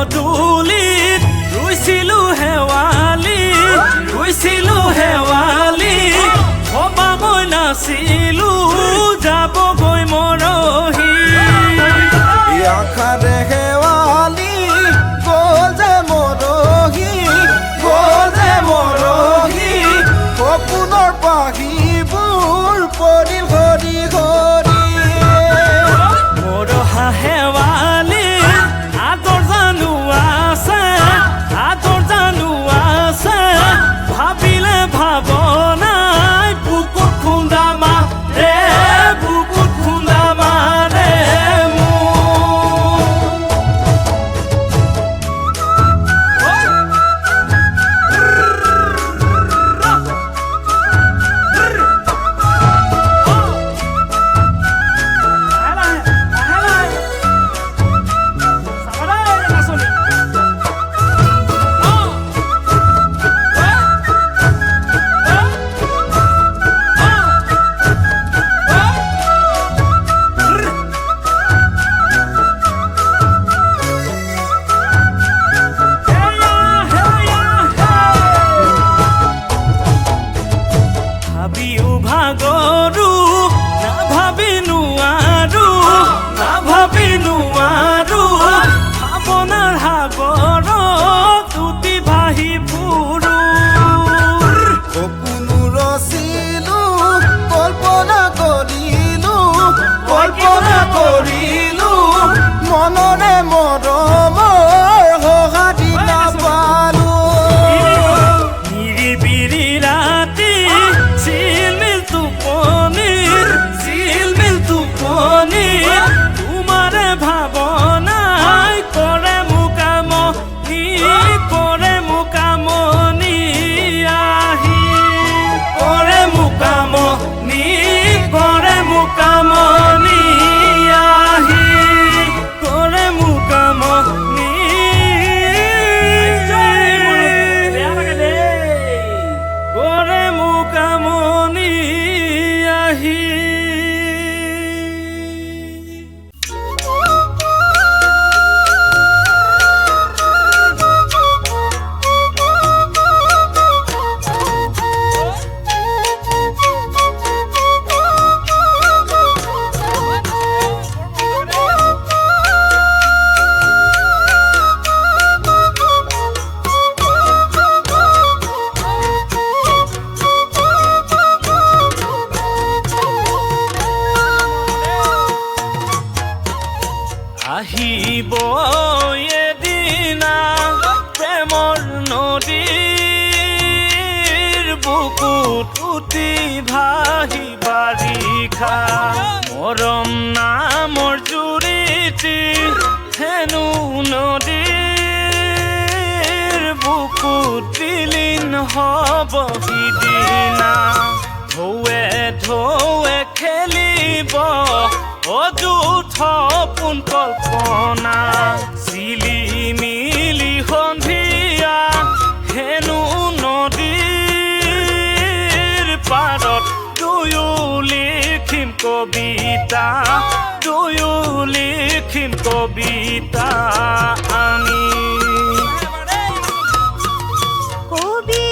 পদূলিত ৰুইছিলোঁ হেৱালি ভবা মই নাছিলো যাবগৈ মৰহি আশাৰে শেৱালি গ'ল যে মৰহি সপোনৰ পাহিবোৰ পৰিল ঘৰি ঘৰি মৰহা হেৱালি আদৰ জানো আছে ভাবিলে ভাৱনাই বুকুত খুন্দা মাৰে ভাবিও ভাগৰো নাভাবি নোৱাৰো ভাৱনাৰ সাগৰত উটি ভাহি ফুৰো সপোনো ৰচিলো কল্পনা কৰিলো মনৰে মৰমৰ সহাৰি নাপালো নিৰিবিৰি ৰাতি চিলমিল টোপনি তোমাৰে ভাৱনাই কৰে মোকামনি আহি কৰে মোকামনি আহি কৰে মোকামনি কৰে মোকামনি আহি আহিব এদিনা প্ৰেমৰ নদীৰ বুকুত উটি ভাহি বাৰিষা মৰম নামৰ জুৰিটি হেনো নদীৰ বুকুত বিলীন হ'ব সিদিনা ঢৌৱে খেলিব অযুথ পোন কল্পনা চিলিমিলি সন্ধিয়া হেনো নদীৰ পাৰত দুয়ো লিখিম কবিতা আমি সুতি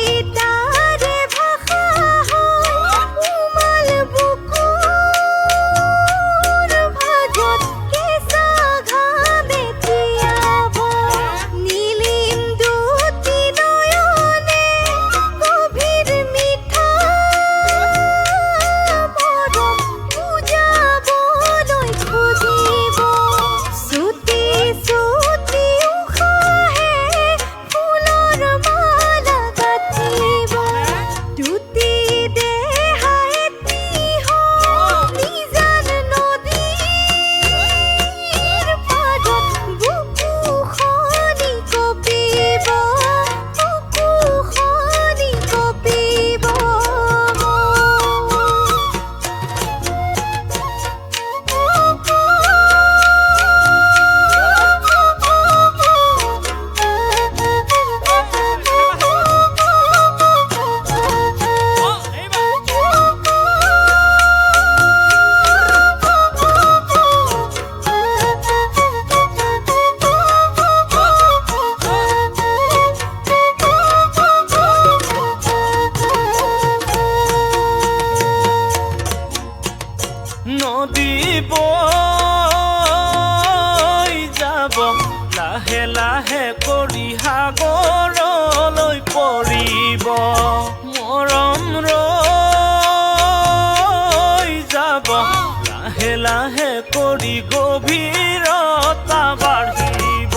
লাহে লাহে কৰি সাগৰলৈ পৰিব মৰম ৰৈ যাব লাহে লাহে কৰি গভীৰতা বাঢ়িব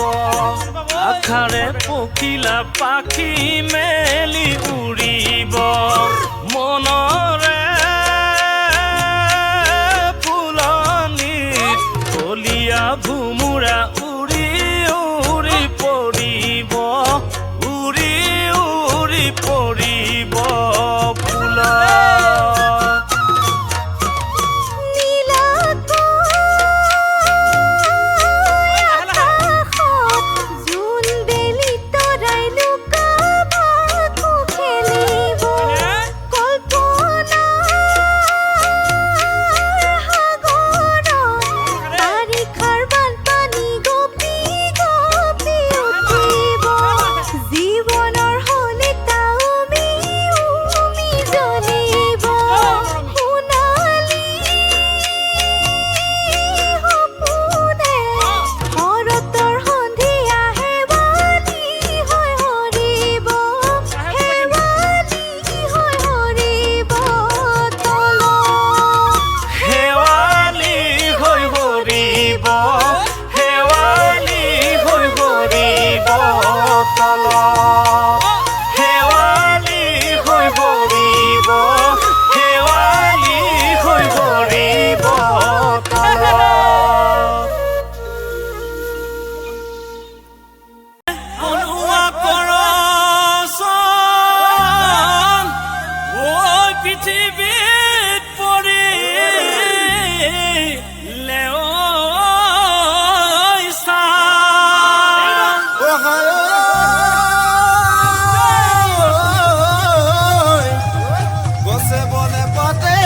আশাৰে পখিলা পাখি মেলি উৰিব মনৰে ফুলনিত কলীয়া ভোমোৰা উৰি উৰি পৰিব উৰি উৰি পৰিব ফুলত পৃথিৱীত পৰিলে ঐ গছে বনে পাতে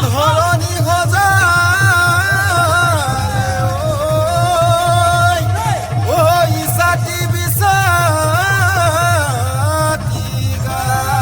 ধৰণী সজায় ঐ ইছাতি বিচাতি গায়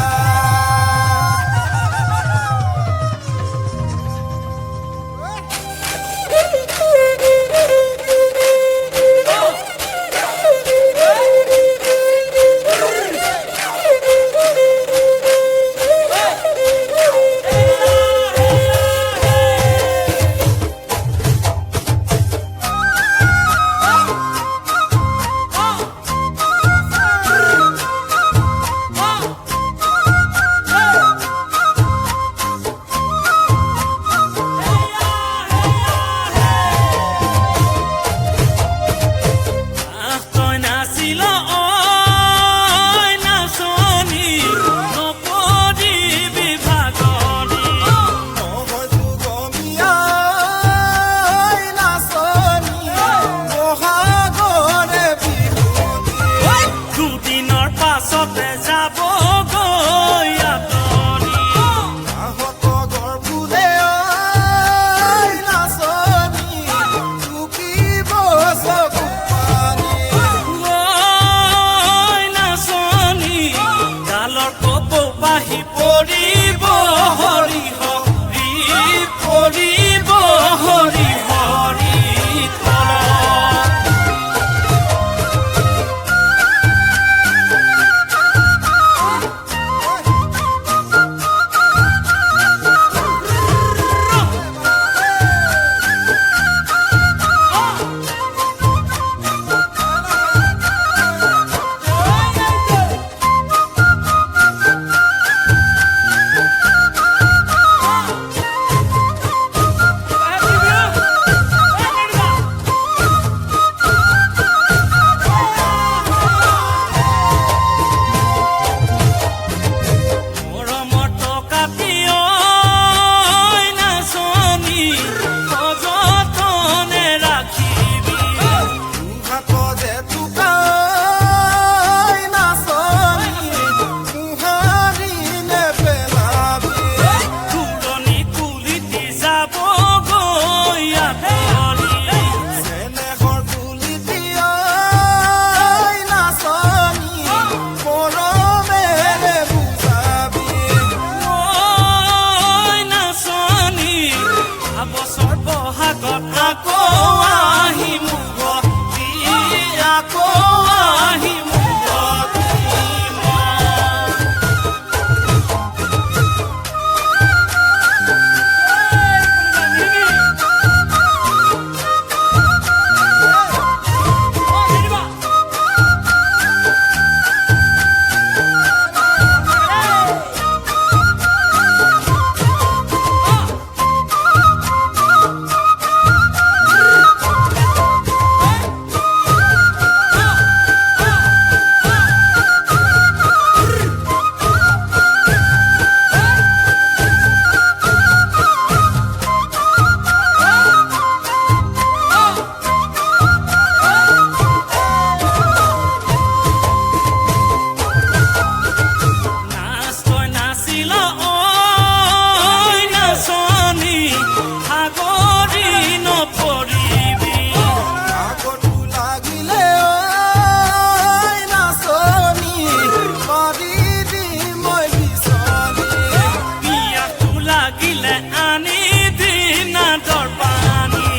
আকৌ আহিম আগতো লাগিলে ঐ নাচনী কৰি দিম মই বিচনী বিয়াটো লাগিলে আনি দিনা দৰপানী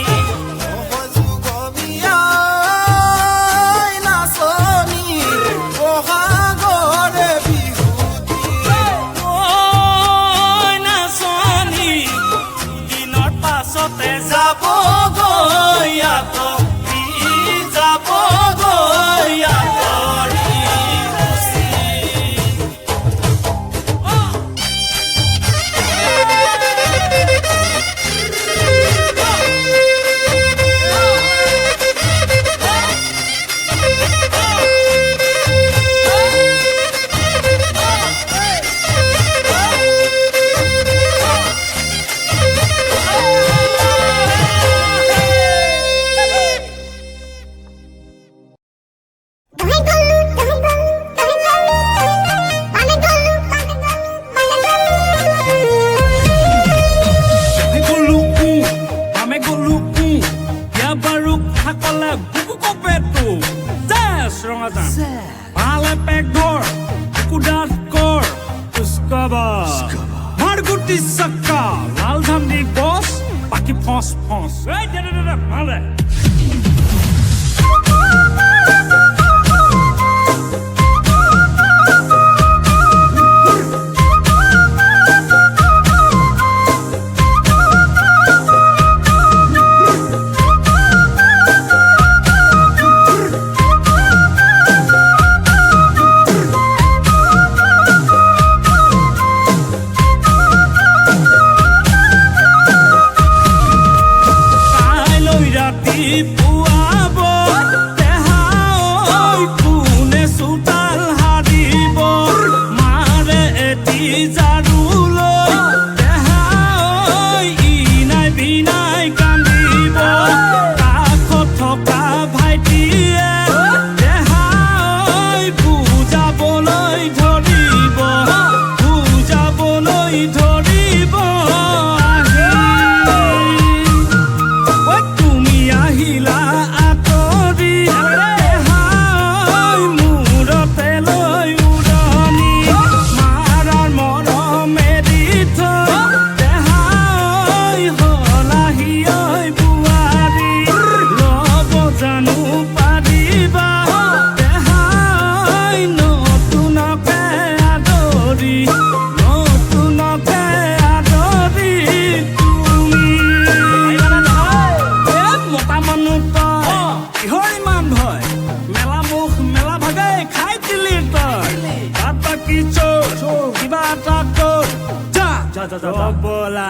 যুগমীয়া নাচনী বহাগৰে বিহুতি ঐ নাচনী দিনৰ পাছতে যাবগৈ আঁতৰি যাবগৈ আঁতৰি গুচি আমি গলো বিয়া বাৰু থাকলে বুকু কপেটো জেছ ৰঙাজান ভালে পেক ধৰ কুদাত কৰ উস্কাবা মাৰগুটি চক্কা লাল ধামদি বছ বাকি ফস ফস এই দে ভালে পুৱাব দেহা ঐ কোনে চোতাল হাৰিব মাৰে এটি জাৰুলৈ দেহা ঐ ইনাই বিনাই কান্দিব কাষত থকা ভাইটিয়ে দেহা ঐ বুজাবলৈ ধৰিব আহিলা আঁতৰি দেহাই মূৰতে লৈ উৰণি মাৰাৰ মৰমেদি থৈ দেহাই হলাহি ঐ বোৱাৰী ল'ব জানো পাৰিবা দেহাই নতুনকে আদৰি কিবা এটা কৰ যা বলা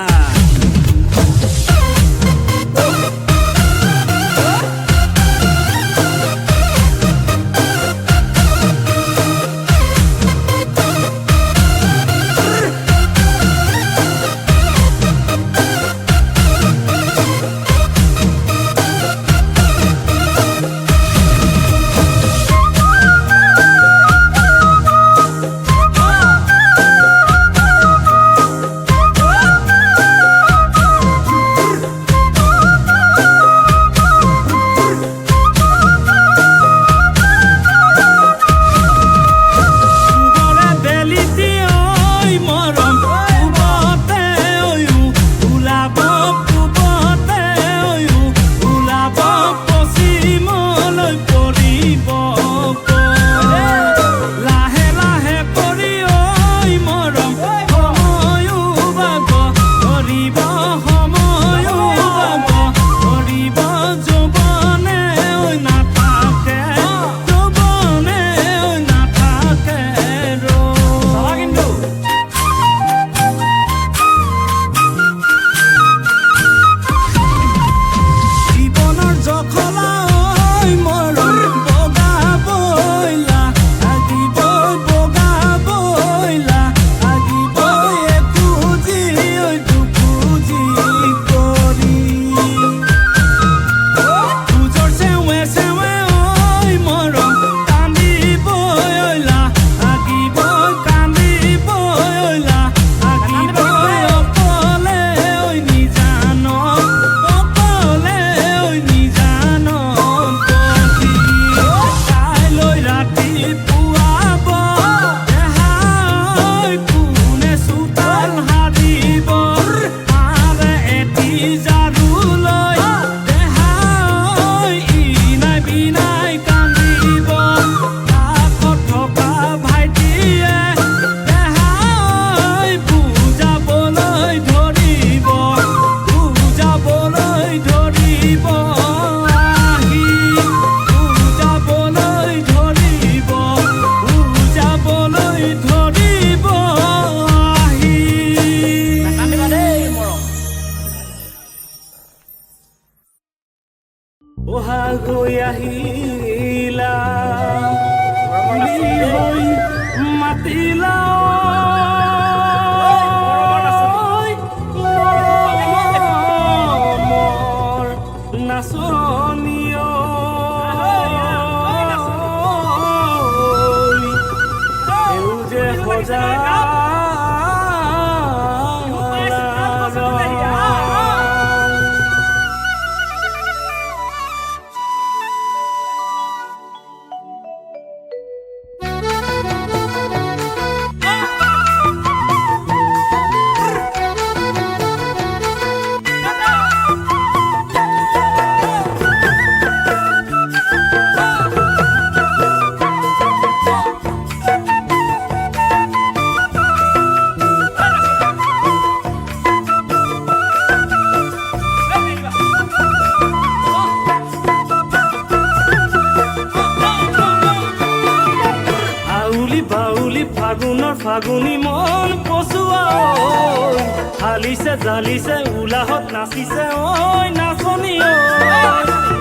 মাতিলা মোৰ নাচনীয় সেউজে সজা ফাগুনৰ ফাগুনি মন পচুৱা হালিছে জালিছে উলাহত নাচিছে ঐ নাচনী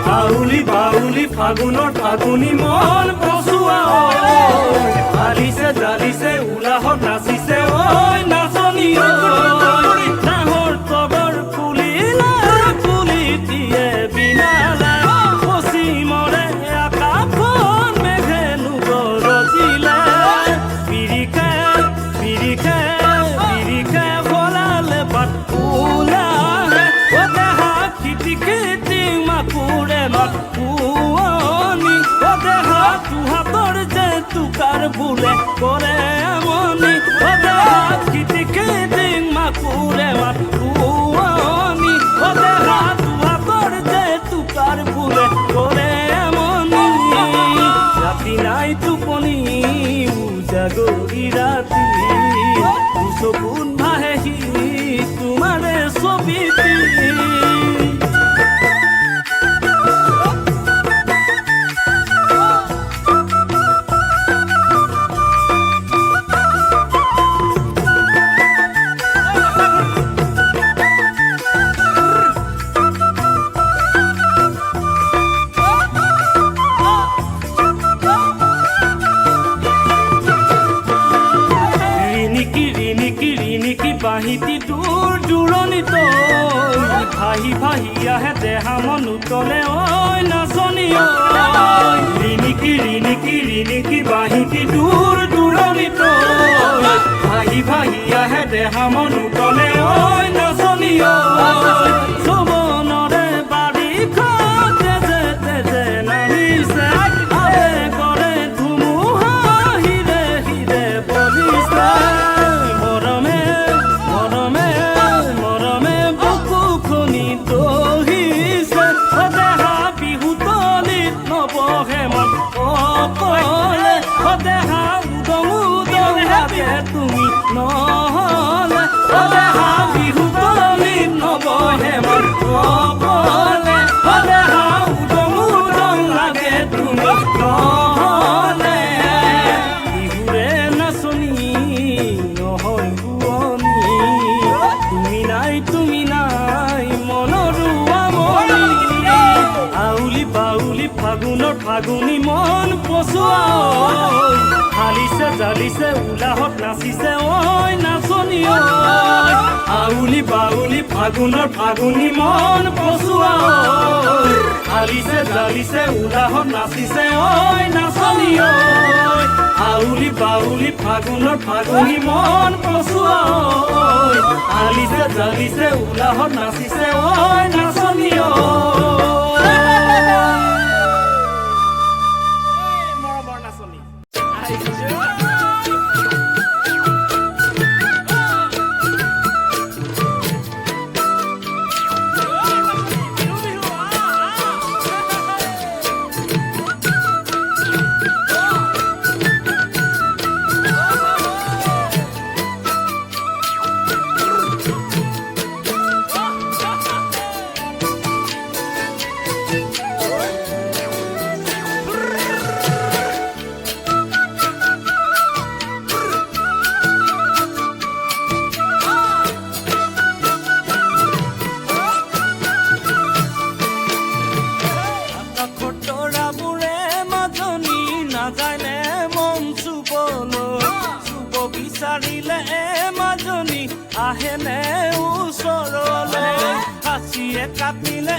বাউলি বাউলি ফাগুনৰ ফাগুনি মন পচুৱা হালিছে জালিছে উলাহত নাচিছে ঐ নাচনী নাহৰ তগৰ ফুলিলে ফুলি দিয়ে বিনালে পশ্চিমৰে আকাশখন মেঘে নুগৰজিলে তুকার ভুলে করে এমনি কিটি কিটিং মাকুরে মাতুয়ানি ওদে হাত হাতর যে তুকার ভুলে করে এমনি রাতি নাই তুপনি উজাগরি রাতি দুসগুণ ভাহেহি তোমারে ছবিটি বাহিতি দূৰ দূৰণিত ভাহি ভাহি আহে দেহা মন উতলে ঐ নাচনী ৰিণিকি ৰিণিকি ৰিণিকি বাহিতি দূৰ দূৰণিত ভাহি ভাহি আহে দেহা মন উতলে ঐ নাচনী যৌৱনৰে বাৰিষা তেজে তেজে নামিছে আবেগৰে ধুমুহা হিৰে হিৰে বলিছে তুমি নহলে দেহা বিহু বলি নবহে মন নবলে দেহা উদং উদং লাগে তুমি নহলে বিহুৰে নাচনী নহয় বুৱনী তুমি নাই মনৰো আমনি আউলি বাউলি ফাগুনৰ ফাগুনি মন পচুৱা হালিছে জালিছে উলাহত নাচিছে ঐ নাচনী আউলি বাউলি ফাগুনৰ ফাগুনি মন পচুৱা হালিছে জালিছে উলাহত নাচিছে ঐ নাচনী আউলি বাউলি ফাগুনৰ ফাগুনি মন পচুৱা হালিছে জালিছে উলাহত নাচিছে ঐ নাচনী বিচাৰিলে মাজনী আহেনে ওচৰলে হাঁচিয়ে কাটিলে